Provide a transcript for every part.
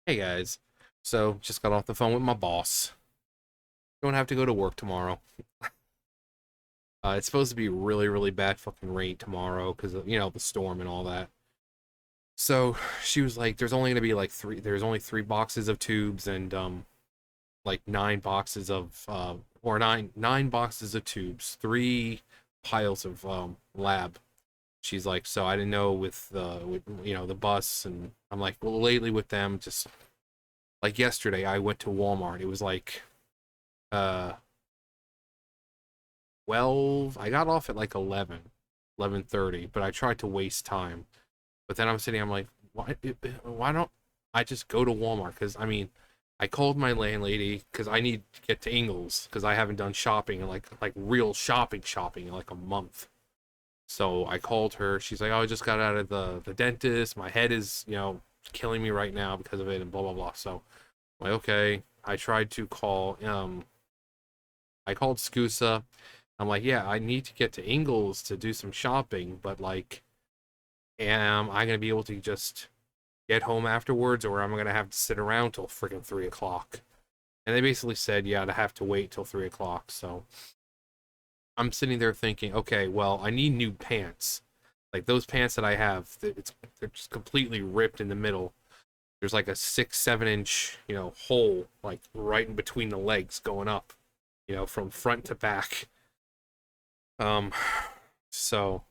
Hey guys, so just got off the phone with my boss. Don't have to go to work tomorrow. It's supposed to be really, really bad fucking rain tomorrow because of, the storm and all that. So she was like, "There's only gonna be like three. There's only three boxes of tubes and like nine boxes of or nine boxes of tubes, three piles of lab." She's like, "So I didn't know with the bus." And I'm like, "Well, lately with them, just like yesterday, I went to Walmart. It was like." uh 12. I got off at like 11:30, but I tried to waste time. But then I'm like, why don't I just go to Walmart? Because I mean, I called my landlady because I need to get to Ingles because I haven't done shopping in like real shopping in like a month. So I called her. She's like, "Oh, I just got out of the dentist. My head is killing me right now because of it and blah blah blah." So I'm like, okay. I called Scusa. I'm like, yeah, I need to get to Ingles to do some shopping, but like, am I gonna be able to just get home afterwards, or am I gonna have to sit around till freaking 3 o'clock? And they basically said, yeah, to have to wait till 3 o'clock. So I'm sitting there thinking, okay, well, I need new pants. Like those pants that I have, they're just completely ripped in the middle. There's like a 6, 7 inch, hole like right in between the legs going up, from front to back. Um, so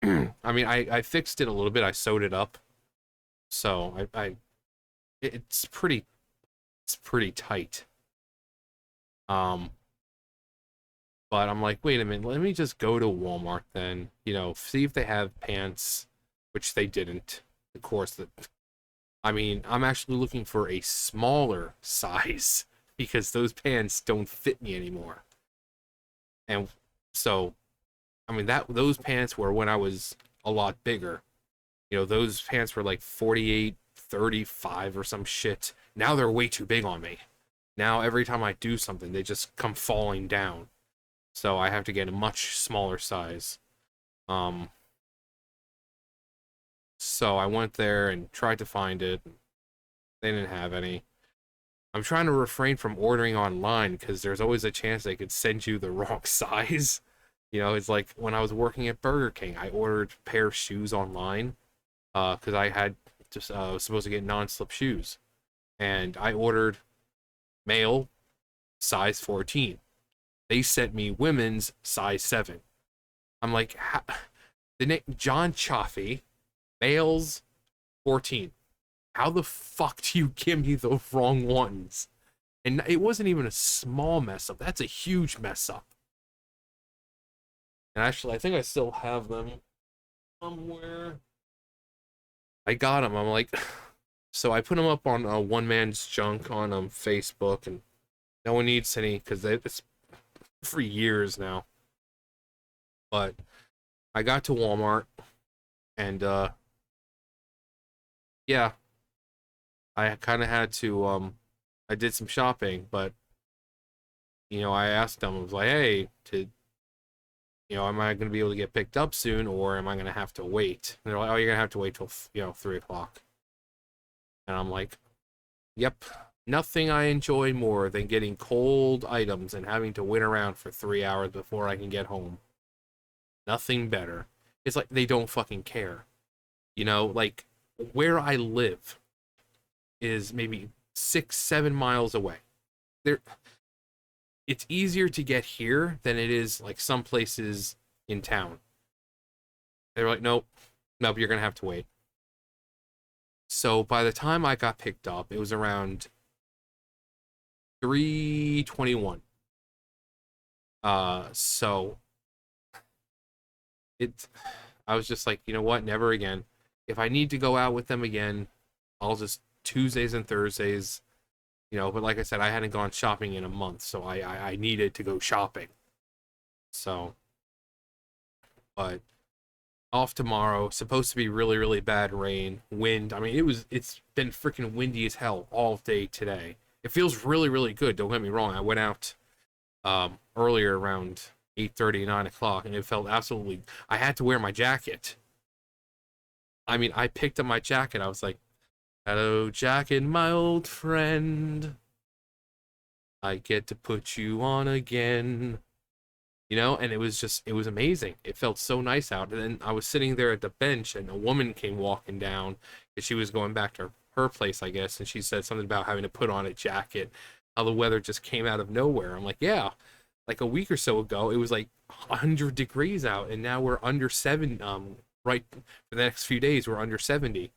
I mean, I fixed it a little bit. I sewed it up, so it's pretty tight. Um, but I'm like, wait a minute, let me just go to Walmart then. See if they have pants, which they didn't. Of course, I mean, I'm actually looking for a smaller size because those pants don't fit me anymore. And so, I mean, that those pants were when I was a lot bigger. Those pants were like 48, 35 or some shit. Now they're way too big on me. Now every time I do something, they just come falling down. So I have to get a much smaller size. Um, so I went there and tried to find it. They didn't have any. I'm trying to refrain from ordering online because there's always a chance they could send you the wrong size. It's like when I was working at Burger King, I ordered a pair of shoes online because I had just was supposed to get non-slip shoes, and I ordered male size 14. They sent me women's size 7. I'm like, the name John Chaffee, males 14. How the fuck do you give me the wrong ones? And it wasn't even a small mess up. That's a huge mess up. And actually, I think I still have them somewhere. I got them. I'm like, so I put them up on One Man's Junk on Facebook, and no one needs any because it's for years now. But I got to Walmart and yeah, I kind of had to I did some shopping, but I asked them, I was like, "Hey, am I going to be able to get picked up soon or am I going to have to wait?" And they're like, "Oh, you're going to have to wait till, 3 o'clock." And I'm like, "Yep. Nothing I enjoy more than getting cold items and having to wait around for 3 hours before I can get home. Nothing better." It's like they don't fucking care. Like where I live is maybe 6, 7 miles away. There, it's easier to get here than it is like some places in town. They're like, nope, nope, you're gonna have to wait. So by the time I got picked up, it was around 3:21. So it, I was just like, you know what, never again. If I need to go out with them again, I'll just Tuesdays and Thursdays. But like I said, I hadn't gone shopping in a month, so I needed to go shopping. So, but off tomorrow. Supposed to be really, really bad rain, wind. I mean, it's been freaking windy as hell all day today. It feels really, really good. Don't get me wrong. I went out earlier around 8:30, 9 o'clock, and it felt absolutely. I had to wear my jacket. I mean, I picked up my jacket. I was like, Hello, Jacket, my old friend. I get to put you on again. And it was amazing. It felt so nice out. And then I was sitting there at the bench, and a woman came walking down, and she was going back to her place, I guess, and she said something about having to put on a jacket, how the weather just came out of nowhere. I'm like, yeah, like a week or so ago, it was like 100 degrees out, and now we're under 7, right, for the next few days, we're under 70,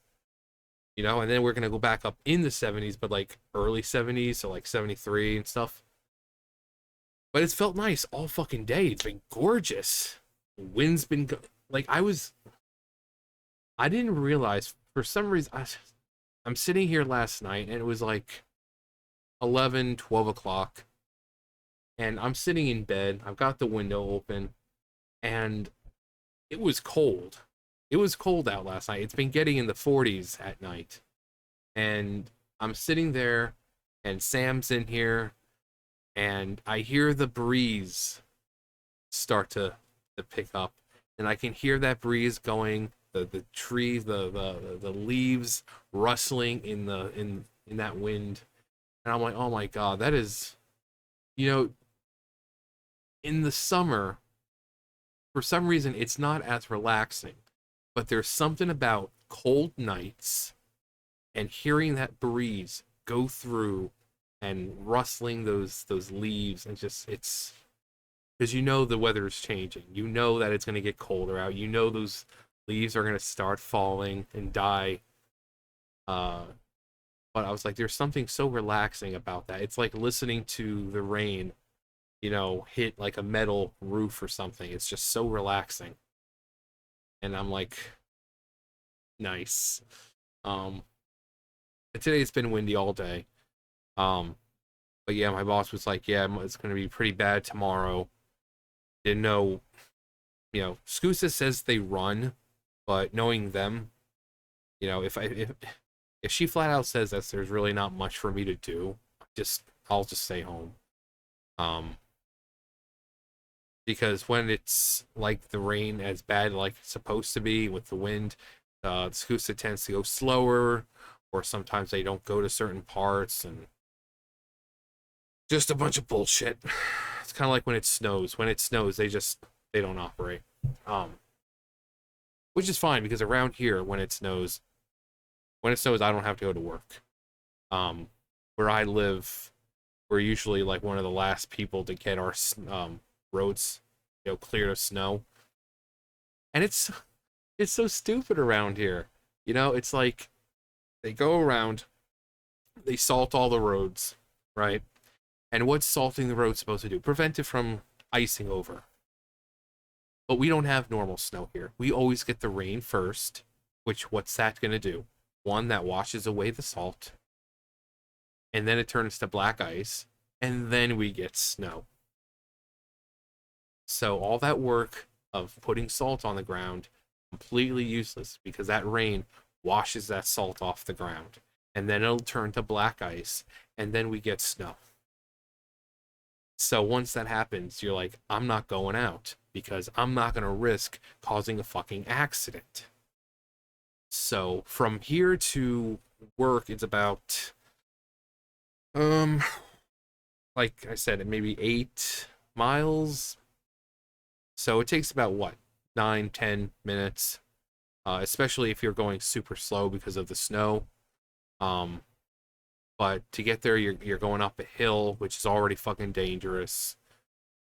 and then we're going to go back up in the 70s, but like early 70s, so like 73 and stuff. But it's felt nice all fucking day. It's been gorgeous. The wind's been like I didn't realize for some reason I'm sitting here last night and it was like 11, 12 o'clock, and I'm sitting in bed. I've got the window open, and it was cold. It was cold out last night. It's been getting in the 40s at night, and I'm sitting there, and Sam's in here, and I hear the breeze start to pick up, and I can hear that breeze going, the trees, the leaves rustling in that wind, and I'm like, oh my god, that is, you know, in the summer, for some reason, it's not as relaxing, but there's something about cold nights and hearing that breeze go through and rustling those leaves, and just it's because the weather is changing. You know that it's going to get colder out. Those leaves are going to start falling and die. Uh, but I was like, there's something so relaxing about that. It's like listening to the rain, hit like a metal roof or something. It's just so relaxing. And I'm like, nice. Um, and today it's been windy all day. Um, but yeah, my boss was like, yeah, it's going to be pretty bad tomorrow. Didn't know, Skusa says they run, but knowing them, if she flat out says that there's really not much for me to do, I'll just stay home. Um, because when it's like the rain as bad like it's supposed to be with the wind, the Skusa tends to go slower, or sometimes they don't go to certain parts, and just a bunch of bullshit. It's kind of like when it snows. When it snows, they don't operate. Which is fine because around here, when it snows, I don't have to go to work. Where I live, we're usually like one of the last people to get our roads, cleared of snow. And it's so stupid around here. It's like they go around, they salt all the roads, right? And what's salting the road supposed to do? Prevent it from icing over. But we don't have normal snow here. We always get the rain first, which what's that going to do? One, that washes away the salt, and then it turns to black ice, and then we get snow. So all that work of putting salt on the ground, completely useless, because that rain washes that salt off the ground, and then it'll turn to black ice, and then we get snow. So once that happens, you're like, I'm not going out because I'm not going to risk causing a fucking accident. So from here to work, it's about, like I said, maybe 8 miles. So it takes about what, 9-10 minutes, especially if you're going super slow because of the snow. But to get there, you're going up a hill, which is already fucking dangerous.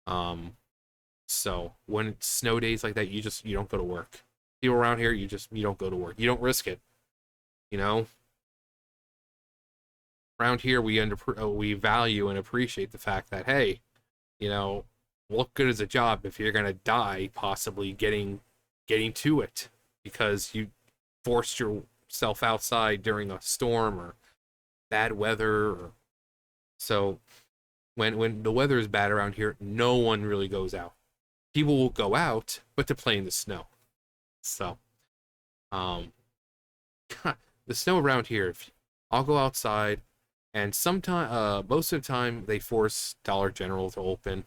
So when it's snow days like that, you don't go to work. People around here, you don't go to work. You don't risk it. Around here, we value and appreciate the fact that, hey, what good is a job if you're gonna die possibly getting to it because you forced yourself outside during a storm or bad weather. So when the weather is bad around here, no one really goes out. People will go out, but to play in the snow. So, the snow around here, I'll go outside, and most of the time, they force Dollar General to open,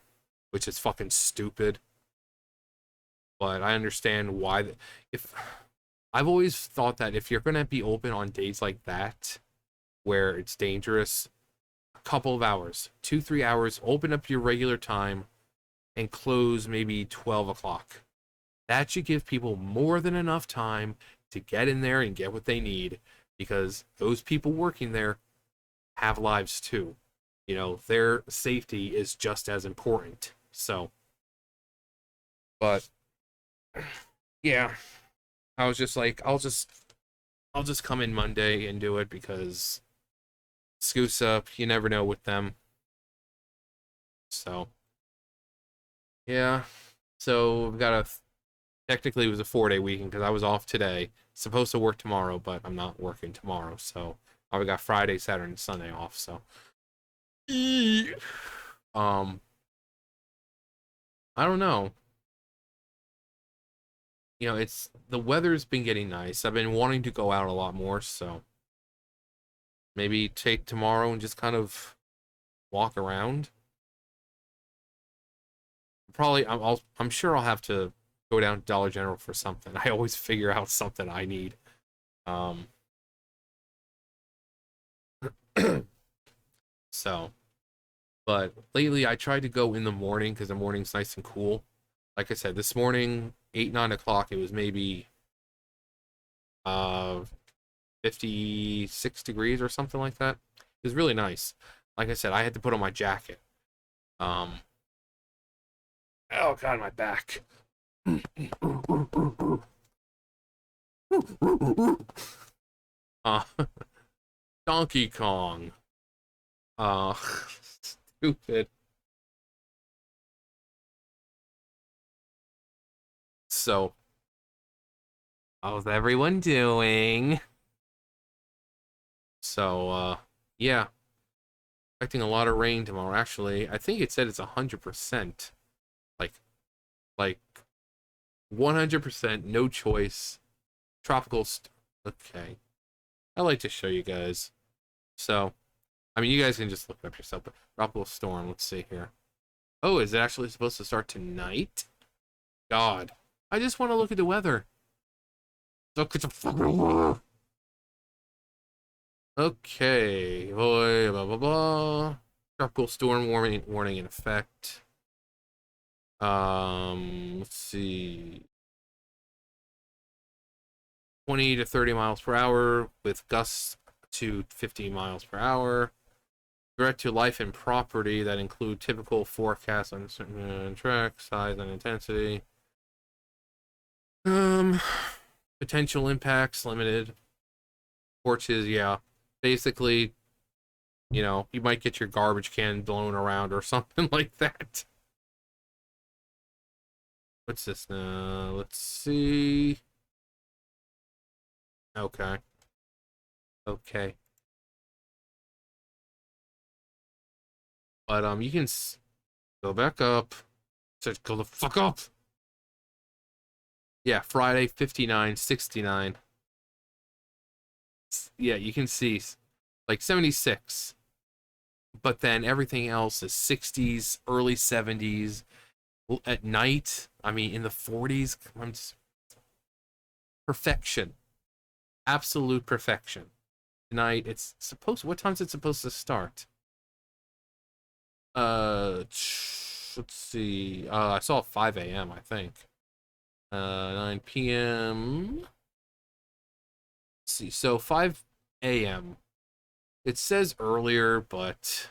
which is fucking stupid. But I understand why. I've always thought that if you're gonna be open on days like that, where it's dangerous, a couple of hours, 2, 3 hours, open up your regular time and close maybe 12 o'clock. That should give people more than enough time to get in there and get what they need, because those people working there have lives too. You know, their safety is just as important. So, but yeah, I was just like, I'll just come in Monday and do it because SCUSA, you never know with them. So, yeah. So, we've got a technically it was a 4-day weekend because I was off today. Supposed to work tomorrow, but I'm not working tomorrow. So, I got Friday, Saturday, and Sunday off. So, um, I don't know. You know, it's the weather's been getting nice. I've been wanting to go out a lot more, so maybe take tomorrow and just kind of walk around. Probably, I'm sure I'll have to go down to Dollar General for something. I always figure out something I need. Um, so, but lately I tried to go in the morning because the morning's nice and cool. Like I said, this morning, 8, 9 o'clock, it was maybe uh 56 degrees or something like that. It was really nice. Like I said, I had to put on my jacket. Um, oh god, my back. Uh, Donkey Kong. Uh, stupid. So, how's everyone doing? So, yeah, expecting a lot of rain tomorrow. Actually, I think it said it's 100%. Like, like 100%, no choice. Tropical. Okay, I like to show you guys. So, I mean, you guys can just look it up yourself. But tropical storm. Let's see here. Oh, is it actually supposed to start tonight? God, I just want to look at the weather. Look at the fucking weather. Okay, boy, blah blah blah. Tropical storm warning in effect. Let's see. 20 to 30 miles per hour with gusts to 50 miles per hour. Threat to life and property that include typical forecasts on certain track size and intensity. Um, Potential impacts limited. Torches, yeah. Basically, you know, you might get your garbage can blown around or something like that. What's this now? Let's see. Okay. Okay. But you can go back up. Said go the fuck up. Yeah, Friday 59, 69. Yeah, you can see like 76. But then everything else is 60s, early 70s. At night, I mean in the 40s, perfection. Absolute perfection. Tonight it's supposed what time's it supposed to start? Let's see. I saw 5 a.m. I think. 9 p.m. Let's see. So 5 a.m. It says earlier, but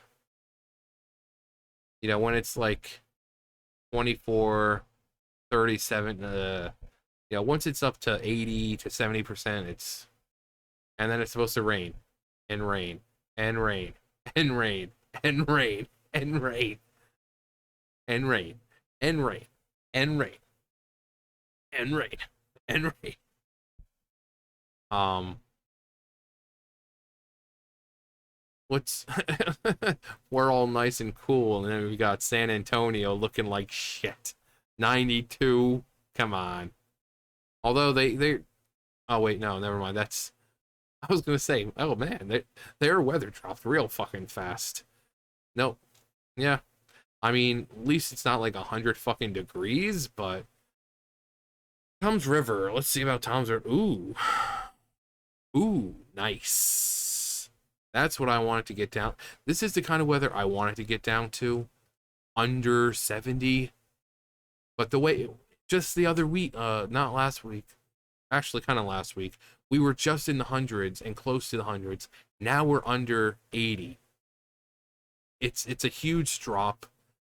you know, when it's like 24, 37, you know, once it's up to 80 to 70%, and then it's supposed to rain and rain and rain and rain and rain and rain and rain and rain and rain and rain and rain. Um, what's we're all nice and cool, and then we got San Antonio looking like shit. 92. Come on. Although they oh wait, no, never mind. That's I was gonna say, oh man, their weather dropped real fucking fast. Nope. Yeah. I mean, at least it's not like 100 fucking degrees, but Tom's River. Let's see about Tom's River. Ooh. Ooh, nice. That's what I wanted to get down. This is the kind of weather I wanted to get down to. Under 70. But the way, just the other week, not last week, actually kind of last week, we were just in the hundreds and close to the hundreds. Now we're under 80. It's a huge drop.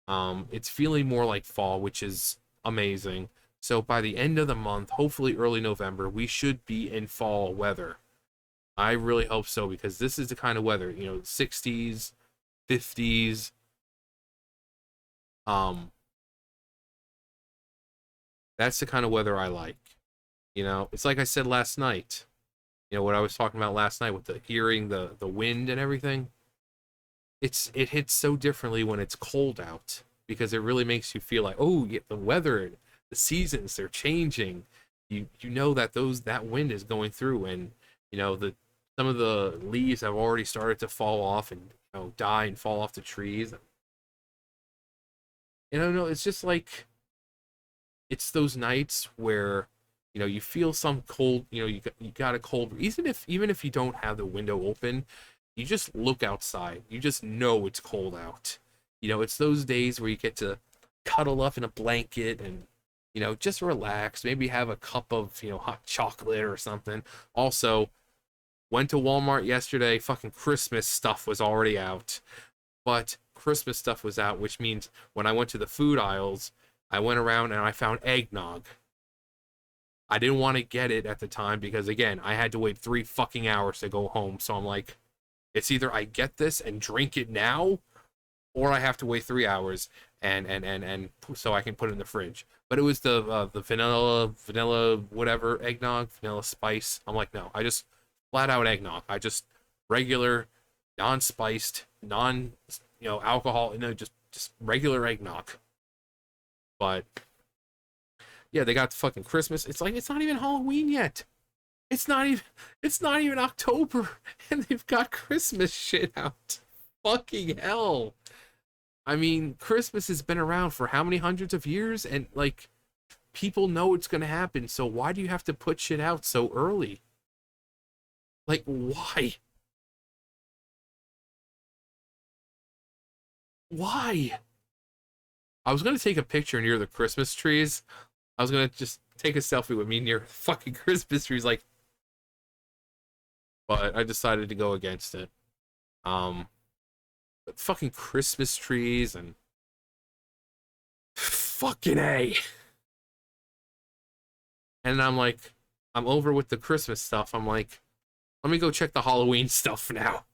It's feeling more like fall, which is amazing. So by the end of the month, hopefully early November, we should be in fall weather. I really hope so because this is the kind of weather, 60s, 50s. Um, that's the kind of weather I like. It's like I said last night. What I was talking about last night with the hearing the wind and everything. It hits so differently when it's cold out because it really makes you feel like, oh, yeah, the weather, the seasons, they're changing. You know that that wind is going through, and the some of the leaves have already started to fall off and die and fall off the trees. No, it's just like it's those nights where you feel some cold, you got a cold, even if you don't have the window open, you just look outside, you just know it's cold out. It's those days where you get to cuddle up in a blanket and just relax, maybe have a cup of hot chocolate or something. Also, went to Walmart yesterday, fucking Christmas stuff was already out, but Christmas stuff was out, which means when I went to the food aisles, I went around and I found eggnog. I didn't want to get it at the time because, again, I had to wait 3 fucking hours to go home. So I'm like, it's either I get this and drink it now, or I have to wait 3 hours and so I can put it in the fridge. But it was the vanilla whatever eggnog, vanilla spice. I'm like, no, I just flat out eggnog. I just regular, non-spiced, non alcohol, just regular eggnog. But yeah, they got the fucking Christmas. It's like it's not even Halloween yet. It's not even October and they've got Christmas shit out. Fucking hell. I mean, Christmas has been around for how many hundreds of years and like people know it's going to happen. So why do you have to put shit out so early? Like why? Why? I was going to take a picture near the Christmas trees. I was going to just take a selfie with me near fucking Christmas trees like, but I decided to go against it. Um but fucking Christmas trees and fucking A. And I'm like, I'm over with the Christmas stuff. I'm like, let me go check the Halloween stuff now.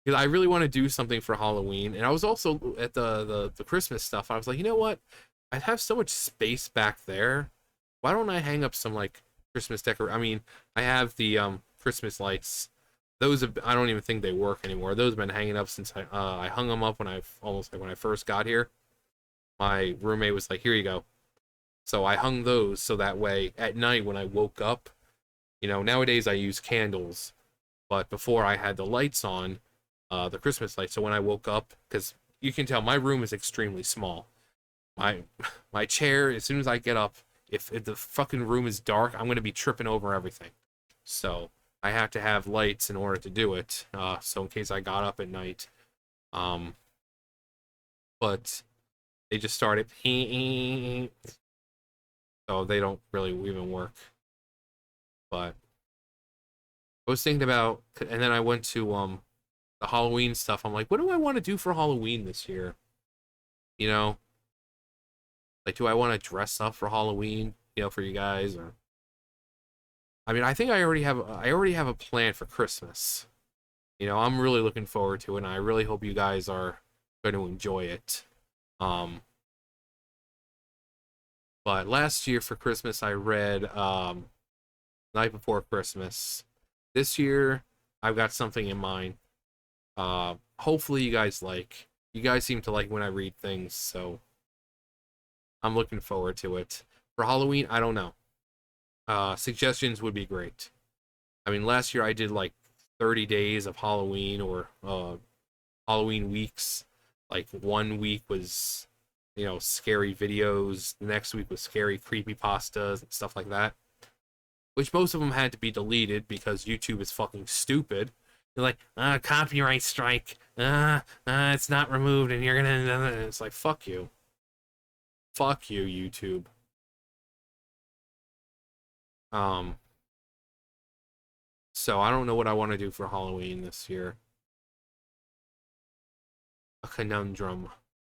Because I really want to do something for Halloween. And I was also at the Christmas stuff. I was like, you know what? I have so much space back there. Why don't I hang up some like Christmas decor? I mean, I have the Christmas lights. I don't even think they work anymore. Those have been hanging up since I hung them up when when I first got here. My roommate was like, "Here you go." So I hung those so that way at night when I woke up, nowadays I use candles, but before I had the lights on, the Christmas lights. So when I woke up, because you can tell my room is extremely small. My my chair, as soon as I get up, if the fucking room is dark, I'm gonna be tripping over everything. So I have to have lights in order to do it. So in case I got up at night, um, but they just started, so they don't really even work. But I was thinking about, and then I went to the Halloween stuff. I'm like, what do I want to do for Halloween this year? You know, like, do I want to dress up for Halloween? For you guys, or I mean, I think I already have a plan for Christmas. I'm really looking forward to it, and I really hope you guys are going to enjoy it. Um, but last year for Christmas, I read Night Before Christmas. This year, I've got something in mind. Hopefully, you guys like. You guys seem to like when I read things, so I'm looking forward to it. For Halloween, I don't know. Suggestions would be great. I mean, last year I did like 30 days of Halloween or Halloween weeks. Like one week was you know, scary videos. The next week was scary creepypastas and stuff like that, which most of them had to be deleted because YouTube is fucking stupid. They're like, copyright strike. It's not removed, and you're gonna. It's like, fuck you, YouTube. Um, so I don't know what I want to do for Halloween this year. A conundrum,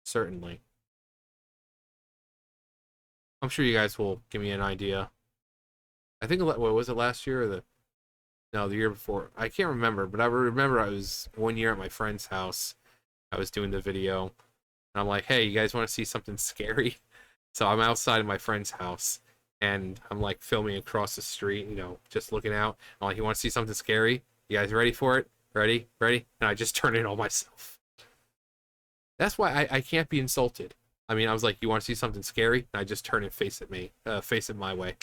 certainly. I'm sure you guys will give me an idea. I think what was it last year or the no the year before? I can't remember, but I remember I was one year at my friend's house. I was doing the video, and I'm like, "Hey, you guys want to see something scary?" So I'm outside of my friend's house, and I'm like filming across the street, you know, just looking out. I'm like, "You want to see something scary? You guys ready for it? Ready? Ready?" And I just turn it on myself. That's why I can't be insulted. I mean, I was like, "You want to see something scary?" And I just turn and face it my way.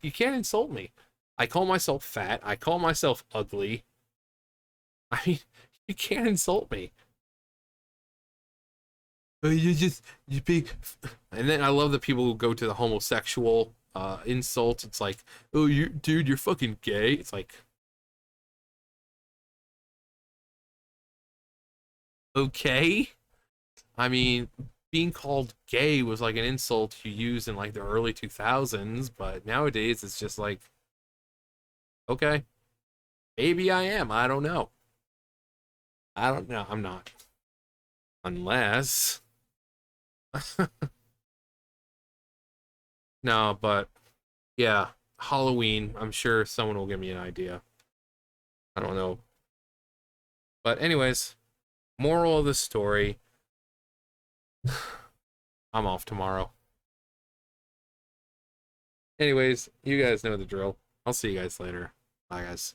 You can't insult me. I call myself fat. I call myself ugly. I mean, you can't insult me. Oh, you big. And then I love the people who go to the homosexual insults. It's like, oh, you dude, you're fucking gay. It's like, okay. I mean, being called gay was like an insult you used in like the early 2000s, but nowadays it's just like, okay, maybe I am. I don't know. I don't know. I'm not. Unless. No, but yeah, Halloween. I'm sure someone will give me an idea. I don't know. But anyways, moral of the story, I'm off tomorrow. Anyways, you guys know the drill. I'll see you guys later. Bye, guys.